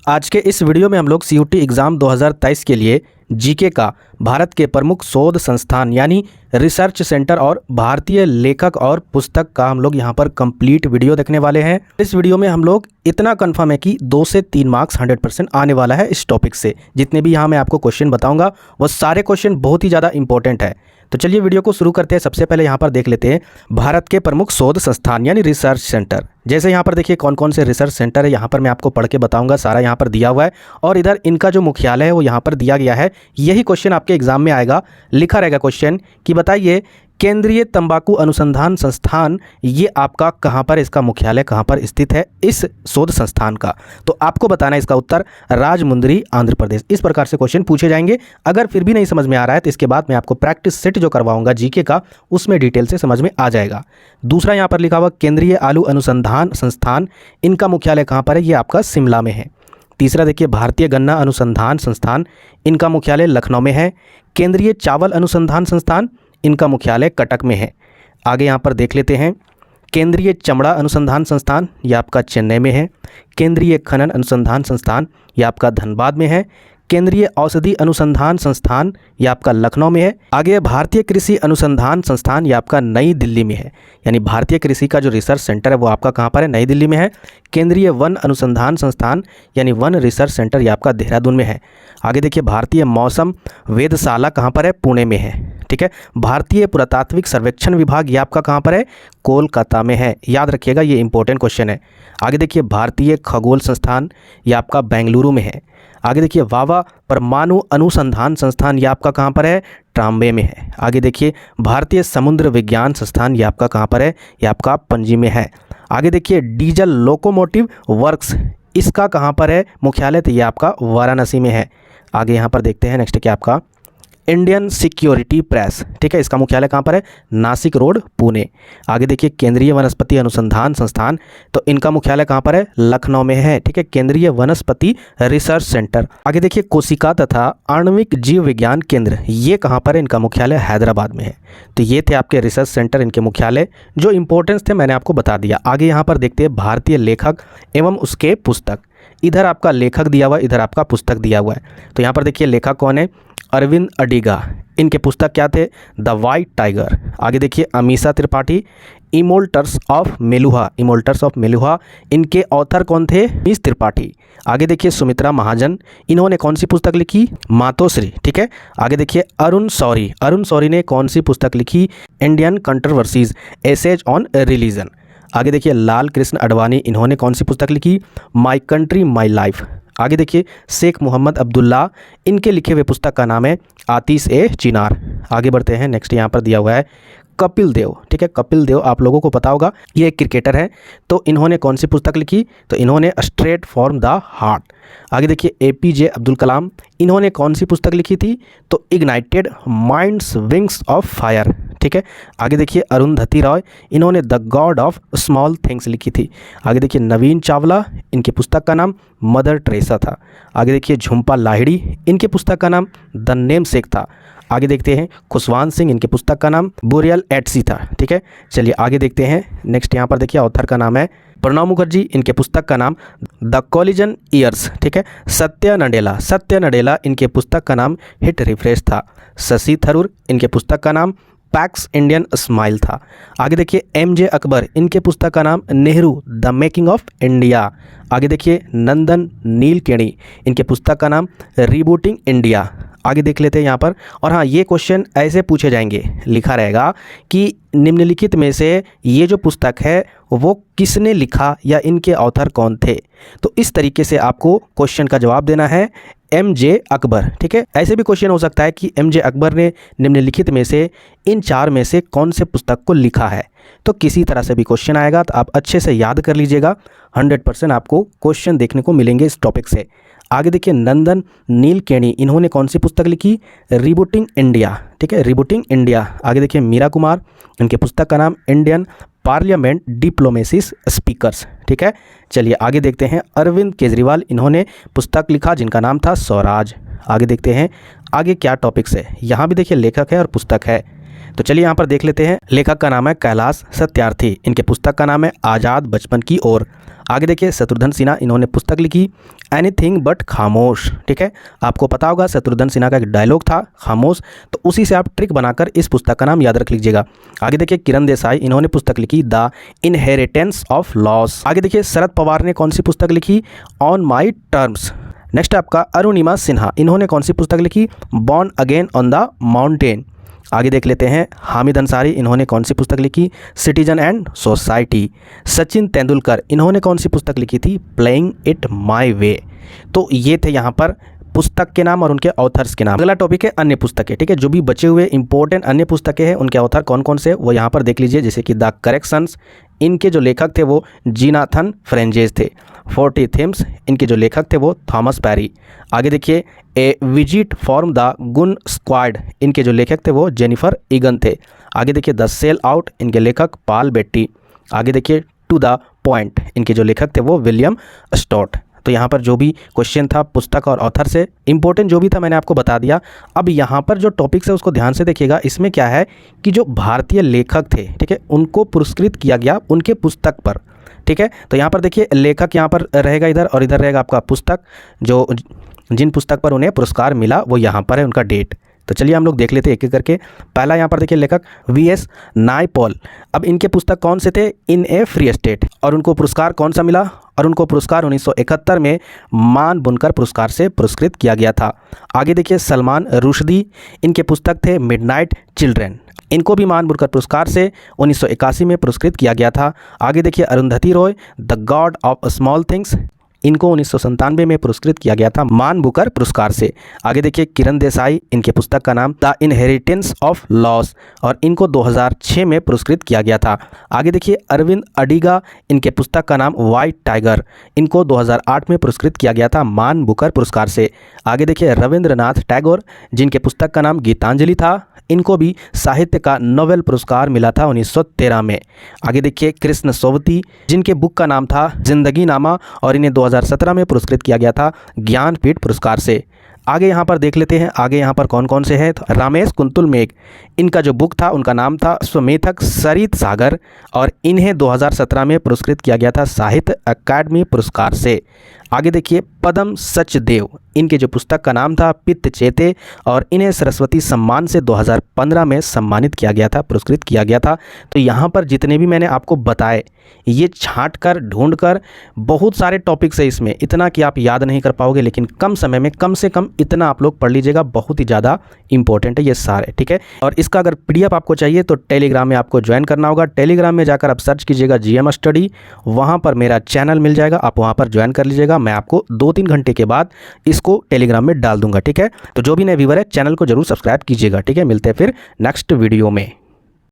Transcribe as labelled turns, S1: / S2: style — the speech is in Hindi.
S1: आज के इस वीडियो में हम लोग सीयूटी एग्ज़ाम 2023 के लिए जीके का भारत के प्रमुख शोध संस्थान यानी रिसर्च सेंटर और भारतीय लेखक और पुस्तक का हम लोग यहाँ पर कंप्लीट वीडियो देखने वाले हैं। इस वीडियो में हम लोग इतना कंफर्म है कि 2 से 3 मार्क्स 100% आने वाला है इस टॉपिक से। जितने भी यहाँ मैं आपको क्वेश्चन बताऊँगा वो सारे क्वेश्चन बहुत ही ज़्यादा इंपॉर्टेंट है। तो चलिए वीडियो को शुरू करते हैं। सबसे पहले यहाँ पर देख लेते हैं भारत के प्रमुख शोध संस्थान यानी रिसर्च सेंटर। जैसे यहाँ पर देखिए कौन कौन से रिसर्च सेंटर है, यहाँ पर मैं आपको पढ़ के बताऊंगा। सारा यहाँ पर दिया हुआ है और इधर इनका जो मुख्यालय है वो यहाँ पर दिया गया है। यही क्वेश्चन आपके एग्जाम में आएगा, लिखा रहेगा क्वेश्चन कि बताइए केंद्रीय तंबाकू अनुसंधान संस्थान ये आपका कहाँ पर, इसका मुख्यालय कहाँ पर स्थित है इस शोध संस्थान का। तो आपको बताना है इसका उत्तर राजमुंद्री आंध्र प्रदेश। इस प्रकार से क्वेश्चन पूछे जाएंगे। अगर फिर भी नहीं समझ में आ रहा है तो इसके बाद मैं आपको प्रैक्टिस सेट जो करवाऊंगा जीके का उसमें डिटेल से समझ में आ जाएगा। दूसरा यहाँ पर लिखा हुआ केंद्रीय आलू अनुसंधान संस्थान, इनका मुख्यालय कहाँ पर है, ये आपका शिमला में है। तीसरा देखिए भारतीय गन्ना अनुसंधान संस्थान, इनका मुख्यालय लखनऊ में है। केंद्रीय चावल अनुसंधान संस्थान, इनका मुख्यालय कटक में है। आगे यहाँ पर देख लेते हैं केंद्रीय चमड़ा अनुसंधान संस्थान, ये आपका चेन्नई में है। केंद्रीय खनन अनुसंधान संस्थान, ये आपका धनबाद में है। केंद्रीय औषधि अनुसंधान संस्थान, ये आपका लखनऊ में है। आगे भारतीय कृषि अनुसंधान संस्थान, ये आपका नई दिल्ली में है। यानी भारतीय कृषि का जो रिसर्च सेंटर है वो आपका कहाँ पर है, नई दिल्ली में है। केंद्रीय वन अनुसंधान संस्थान यानी वन रिसर्च सेंटर, ये आपका देहरादून में है। आगे देखिए भारतीय मौसम वेधशाला कहाँ पर है, पुणे में है। ठीक है। भारतीय पुरातात्विक सर्वेक्षण विभाग, ये आपका कहाँ पर है, कोलकाता में है। याद रखिएगा ये इंपॉर्टेंट क्वेश्चन है। आगे देखिए भारतीय खगोल संस्थान, ये आपका बेंगलुरु में है। आगे देखिए वावा परमाणु अनुसंधान संस्थान, ये आपका कहाँ पर है, ट्राम्बे में है। आगे देखिए भारतीय समुद्र विज्ञान संस्थान, ये आपका कहाँ पर है, ये आपका पणजी में है। आगे देखिए डीजल लोकोमोटिव वर्क्स, इसका कहाँ पर है मुख्यालय, तो ये आपका वाराणसी में है। आगे यहाँ पर देखते हैं नेक्स्ट क्या आपका इंडियन सिक्योरिटी प्रेस, ठीक है, इसका मुख्यालय कहाँ पर है, नासिक रोड पुणे। आगे देखिए केंद्रीय वनस्पति अनुसंधान संस्थान, तो इनका मुख्यालय कहाँ पर है, लखनऊ में है। ठीक है, केंद्रीय वनस्पति रिसर्च सेंटर। आगे देखिए कोशिका तथा आणविक जीव विज्ञान केंद्र, ये कहाँ पर है, इनका मुख्यालय हैदराबाद में है। तो ये थे आपके रिसर्च सेंटर, इनके मुख्यालय जो इंपॉर्टेंस थे मैंने आपको बता दिया। आगे यहाँ पर देखते हैं भारतीय लेखक एवं उसके पुस्तक। इधर आपका लेखक दिया हुआ है, इधर आपका पुस्तक दिया हुआ है। तो यहाँ पर देखिए लेखक कौन है, अरविंद अडिगा, इनके पुस्तक क्या थे, द वाइट टाइगर। आगे देखिए अमीषा त्रिपाठी, इमोल्टर्स ऑफ मेलुहा, इमोल्टर्स ऑफ मेलुहा, इनके ऑथर कौन थे, मिस त्रिपाठी। आगे देखिए सुमित्रा महाजन, इन्होंने कौन सी पुस्तक लिखी, मातोश्री। ठीक है। आगे देखिए अरुण शौरी, अरुण शौरी ने कौन सी पुस्तक लिखी, Indian controversies essays on religion. आगे देखिए लाल कृष्ण अडवाणी, इन्होंने कौन सी पुस्तक लिखी, माई कंट्री माई लाइफ। आगे देखिए शेख मोहम्मद अब्दुल्ला, इनके लिखे हुए पुस्तक का नाम है आतिश ए चिनार। आगे बढ़ते हैं नेक्स्ट यहाँ पर दिया हुआ है कपिल देव। ठीक है, कपिल देव आप लोगों को पता होगा ये एक क्रिकेटर है। तो इन्होंने कौन सी पुस्तक लिखी, तो इन्होंने स्ट्रेट फ्रॉम द हार्ट। आगे देखिए एपीजे अब्दुल कलाम, इन्होंने कौन सी पुस्तक लिखी थी, तो ignited minds wings of fire. ठीक है। आगे देखिए अरुंधति रॉय, इन्होंने the God of small things लिखी थी। आगे देखिए नवीन चावला, इनकी पुस्तक का नाम मदर टेरेसा था। आगे देखिए झुम्पा लाहिड़ी, इनके पुस्तक का नाम द नेमसेक था। आगे देखते हैं खुशवंत सिंह, इनके पुस्तक का नाम बुरियल एटसी था। ठीक है। चलिए आगे देखते हैं नेक्स्ट यहाँ पर देखिए ऑथर का नाम है प्रणब मुखर्जी, इनके पुस्तक का नाम द कॉलिजन ईयर्स। ठीक है। सत्य नडेला, सत्य नडेला, इनके पुस्तक का नाम हिट रिफ्रेश था। शशि थरूर, इनके पुस्तक का नाम पैक्स इंडियन स्माइल था। आगे देखिए एमजे अकबर, इनके पुस्तक का नाम Nehru the making of India. आगे देखिए नंदन नीलकेणी, इनके पुस्तक का नाम रीबूटिंग इंडिया। आगे देख लेते हैं यहाँ पर। और हाँ ये क्वेश्चन ऐसे पूछे जाएंगे, लिखा रहेगा कि निम्नलिखित में से ये जो पुस्तक है वो किसने लिखा या इनके ऑथर कौन थे। तो इस तरीके से आपको क्वेश्चन का जवाब देना है एमजे अकबर। ठीक है। ऐसे भी क्वेश्चन हो सकता है कि एमजे अकबर ने निम्नलिखित में से इन 4 में से कौन से पुस्तक को लिखा है। तो किसी तरह से भी क्वेश्चन आएगा तो आप अच्छे से याद कर लीजिएगा। 100% आपको क्वेश्चन देखने को मिलेंगे इस टॉपिक से। आगे देखिए नंदन नीलकेणी, इन्होंने कौन सी पुस्तक लिखी, रिबूटिंग इंडिया। ठीक है, रिबूटिंग इंडिया। आगे देखिए मीरा कुमार, इनके पुस्तक का नाम इंडियन पार्लियामेंट डिप्लोमेसीज स्पीकर्स। ठीक है। चलिए आगे देखते हैं अरविंद केजरीवाल, इन्होंने पुस्तक लिखा जिनका नाम था स्वराज। आगे देखते हैं आगे क्या टॉपिक्स है, यहाँ भी देखिए लेखक है और पुस्तक है। तो चलिए यहाँ पर देख लेते हैं। लेखक का नाम है कैलाश सत्यार्थी, इनके पुस्तक का नाम है आज़ाद बचपन की ओर। आगे देखिए शत्रुघ्न सिन्हा, इन्होंने पुस्तक लिखी एनीथिंग बट खामोश। ठीक है, आपको पता होगा शत्रुघ्न सिन्हा का एक डायलॉग था खामोश, तो उसी से आप ट्रिक बनाकर इस पुस्तक का नाम याद रख लीजिएगा। आगे देखिए किरण देसाई, इन्होंने पुस्तक लिखी द इनहेरिटेंस ऑफ लॉस। आगे देखिए शरद पवार ने कौन सी पुस्तक लिखी, ऑन माई टर्म्स। नेक्स्ट आपका अरुणिमा सिन्हा, इन्होंने कौन सी पुस्तक लिखी, born again on the mountain. आगे देख लेते हैं हामिद अंसारी, इन्होंने कौन सी पुस्तक लिखी, citizen and society. Sachin Tendulkar, इन्होंने कौन सी पुस्तक लिखी थी, प्लेइंग इट माई वे। तो ये थे यहाँ पर पुस्तक के नाम और उनके ऑथर्स के नाम। अगला टॉपिक है अन्य पुस्तकें। ठीक है, जो भी बचे हुए इंपॉर्टेंट अन्य पुस्तकें हैं उनके ऑथर कौन कौन से वो यहाँ पर देख लीजिए, जैसे कि द करेक्शंस, इनके जो लेखक थे वो जीनाथन फ्रेंजेस थे। 40 थीम्स, इनके जो लेखक थे वो थॉमस पैरी। आगे देखिए ए विजिट फॉर्म द गुन स्क्वाड, इनके जो लेखक थे वो जेनिफर ईगन थे। आगे देखिए द सेल आउट, इनके लेखक पाल बेट्टी। आगे देखिए टू द पॉइंट, इनके जो लेखक थे वो विलियम स्टॉट। तो यहाँ पर जो भी क्वेश्चन था पुस्तक और ऑथर से इंपॉर्टेंट जो भी था मैंने आपको बता दिया। अब यहाँ पर जो टॉपिक्स है उसको ध्यान से देखिएगा। इसमें क्या है कि जो भारतीय लेखक थे, ठीक है, उनको पुरस्कृत किया गया उनके पुस्तक पर। ठीक है, तो यहाँ पर देखिए लेखक यहाँ पर रहेगा इधर, और इधर रहेगा आपका पुस्तक, जो जिन पुस्तक पर उन्हें पुरस्कार मिला वो यहाँ पर है उनका डेट। तो चलिए हम लोग देख लेते हैं एक एक करके। पहला यहाँ पर देखिए लेखक वीएस नायपॉल। अब इनके पुस्तक कौन से थे, इन ए फ्री स्टेट, और उनको पुरस्कार कौन सा मिला, और उनको पुरस्कार 1971 में मान बुनकर पुरस्कार से पुरस्कृत किया गया था। आगे देखिए सलमान रुश्दी, इनके पुस्तक थे मिडनाइट चिल्ड्रन, इनको भी मान बुनकर पुरस्कार से 1981 में पुरस्कृत किया गया था। आगे देखिए Arundhati Roy, the God of small things, इनको 1997 में पुरस्कृत किया गया था मान बुकर पुरस्कार से। आगे देखिए किरण देसाई, इनके पुस्तक का नाम द इनहेरिटेंस ऑफ लॉस, और इनको 2006 में पुरस्कृत किया गया था। आगे देखिए अरविंद अडिगा, इनके पुस्तक का नाम वाइट टाइगर, इनको 2008 में पुरस्कृत किया गया था मान बुकर पुरस्कार से। आगे देखिए रविंद्रनाथ टैगोर, जिनके पुस्तक का नाम गीतांजलि था, इनको भी साहित्य का नोबेल पुरस्कार मिला था 1913 में। आगे देखिए कृष्ण सोवती, जिनके बुक का नाम था जिंदगी नामा, और इन्हें 2017 में पुरस्कृत किया गया था ज्ञानपीठ पुरस्कार से। आगे यहाँ पर देख लेते हैं आगे यहाँ पर कौन कौन से हैं। तो रामेश कुंतुल मेघ, इनका जो बुक था उनका नाम था स्वमेधक सरित सागर, और इन्हें 2017 में पुरस्कृत किया गया था साहित्य अकादमी पुरस्कार से। आगे देखिए पद्म सचदेव, इनके जो पुस्तक का नाम था पित्त चेते, और इन्हें सरस्वती सम्मान से 2015 में सम्मानित किया गया था, पुरस्कृत किया गया था। तो यहाँ पर जितने भी मैंने आपको बताए ये छांट कर ढूंढ कर, बहुत सारे टॉपिक्स है इसमें, इतना कि आप याद नहीं कर पाओगे, लेकिन कम समय में कम से कम इतना आप लोग पढ़ लीजिएगा, बहुत ही ज़्यादा इंपॉर्टेंट है ये सारे। ठीक है, और इसका अगर पीडीएफ आपको चाहिए तो टेलीग्राम में आपको ज्वाइन करना होगा। टेलीग्राम में जाकर आप सर्च कीजिएगा जीएम स्टडी, वहाँ पर मेरा चैनल मिल जाएगा, आप वहाँ पर ज्वाइन कर लीजिएगा। मैं आपको 2-3 घंटे के बाद इसको टेलीग्राम में डाल दूंगा। ठीक है, तो जो भी नए व्यूअर है चैनल को जरूर सब्सक्राइब कीजिएगा। ठीक है, मिलते हैं फिर नेक्स्ट वीडियो में।